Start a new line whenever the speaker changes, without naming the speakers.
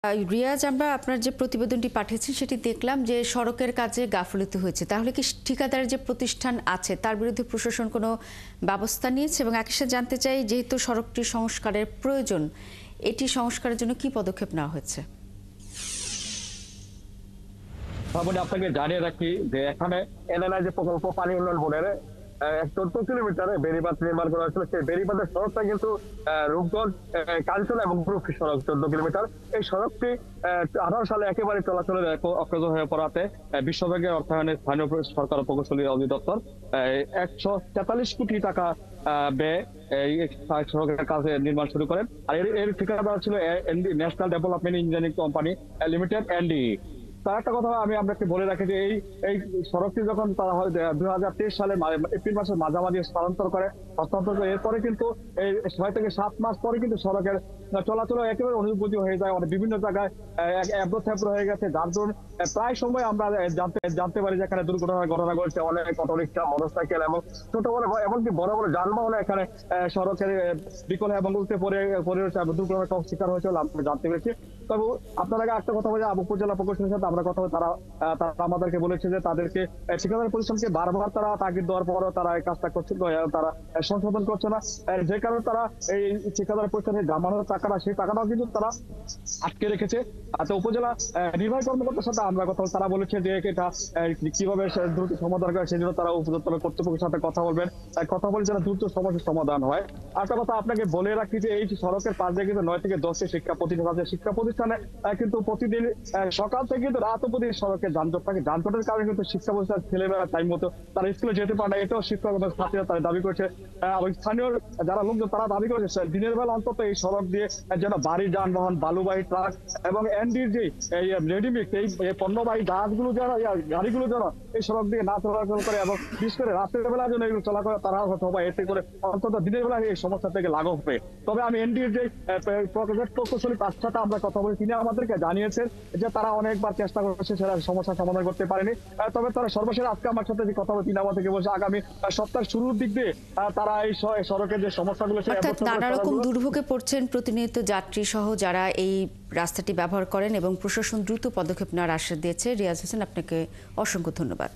রিয়াজ, আমরা আপনার যে প্রতিবেদনটি পাঠিয়েছেন সেটি দেখলাম যে সড়কের কাজে গাফিলতি হয়েছে। তাহলে কি ঠিকাদারের যে প্রতিষ্ঠান আছে তার বিরুদ্ধে প্রশাসন কোনো ব্যবস্থা নিয়েছে? এবং একই সাথে জানতে চাই, যেহেতু সড়কটি সংস্কারের প্রয়োজন, এটি সংস্কারের জন্য কি পদক্ষেপ নেওয়া হয়েছে?
আপনাকে জানিয়ে রাখি যে এখানে এনএলআই যে প্রকল্প পানি উন্নয়ন বোর্ডের 14 কিলোমিটারে বেড়িবাঁধ নির্মাণ করা হয়েছিল। সেই বেড়িবাঁধের সড়কটা কিন্তু রূপগঞ্জ কাঞ্চনা এবং রূপসী সড়ক 14 কিলোমিটার। এই সড়কটি 18 সালে একেবারে চলাচলের অকেজ হয়ে পড়াতে বিশ্বব্যাংকের অর্থায়নে স্থানীয় সরকার প্রকৌশলী অধিদপ্তর 143 কোটি টাকা ব্যয় এই সড়কের কাজে নির্মাণ শুরু করেন। আর এর ঠিকাদার ছিল national development engineering company limited ND. তার একটা কথা আমি আপনাকে বলে রাখি যে এই সড়কটি যখন তারা 2023 সালে এপ্রিল মাসের মাঝামাঝি হস্তান্তর করে এরপরে কিন্তু এই 6 থেকে 7 মাস পরে কিন্তু সড়কের চলাচল একেবারে অনুপযোগী হয়ে যায়। বিভিন্ন জায়গায় এবড়ো হয়ে গেছে, যার জন্য প্রায় সময় আমরা জানতে পারি যে এখানে দুর্ঘটনার ঘটনা ঘটছে। অনেক অটোরিক্সা, মোটরসাইকেল এবং ছোট বড় এমনকি বড় বড় যানবাহন এখানে সড়কের বিকল এবং উল্টে পড়ে দুর্ঘটনার শিকার হয়েছে আমরা জানতে পেরেছি। তবে আপনার আগে একটা কথা বলে উপজেলা প্রকৌশলীর সাথে আমরা কথা বলে তারা আমাদেরকে বলেছে যে তাদেরকে ঠিকাদার পরিশ্রমকে বারবার তারা তাগিদ দেওয়ার পরও তারা এই কাজটা করছে, তারা সংশোধন করছে না। যে কারণে তারা এই ঠিকাদার পরিশ্রমে জামানোর টাকাটা, সেই টাকাটাও কিন্তু তারা আটকে রেখেছে। তো উপজেলা নির্বাহী কর্মকর্তার সাথে আমরা কথা তারা বলেছে যে এটা কিভাবে দ্রুত সমাধান করে সেই জন্য তারা উপজেলা কর্তৃপক্ষের সাথে কথা বলবেন, কথা বলে যেন দ্রুত সমস্যার সমাধান হয়। একটা কথা আপনাকে বলে রাখি যে এই সড়কের পাশ দিয়ে কিন্তু 9 থেকে 10টি শিক্ষা প্রতিষ্ঠান আছে। শিক্ষা প্রতিষ্ঠানে কিন্তু প্রতিদিন সকাল থেকে কিন্তু রাত অবধি সড়কে যানজট থাকে। যানজটের কারণে কিন্তু শিক্ষা প্রতিষ্ঠান ছেলেমেয়েরা টাইম মতো তারা স্কুলে যেতে পারে না। এটাও শিক্ষক ছাত্রীরা তারা দাবি করছে। স্থানীয় যারা লোকজন তারা দাবি করেছে দিনের বেলা অন্তত এই সড়ক দিয়ে যেন ভারী যানবাহন, বালুবাহী ট্রাক এবং এনডির যে রেডিমিক্স এই পণ্যবাহী জাহাজগুলো যেন গাড়িগুলো যেন এই সড়ক দিয়ে না চলাচল করে এবং বিশেষ করে রাতের বেলা যেন এগুলো চলাচল তারা অথবা এতে করে অন্তত দিনের বেলা এই সমস্যা থেকে লাঘব হবে। তবে আমি এনডির যে প্রকৌশলী তার সাথে আমরা কথা বলি, তিনি আমাদেরকে জানিয়েছেন যে তারা অনেকবার চেষ্টা করছে সেটা সমস্যার সমাধান করতে পারেনি। তবে তারা সর্বশেষ আজকে আমার সাথে যে কথা বলে তিনি আমাদেরকে বলছে আগামী সপ্তাহের শুরুর দিক দিয়ে তারা এই সড়কের যে সমস্যাগুলো
নানা রকম দুর্ভোগে পড়ছেন প্রতিনিয়ত যাত্রী সহ যারা এই রাস্তাটি ব্যবহার করেন, এবং প্রশাসন দ্রুত পদক্ষেপ নেওয়ার আশ্বাস দিয়েছে। রিয়াজ হোসেন, আপনাকে অসংখ্য ধন্যবাদ।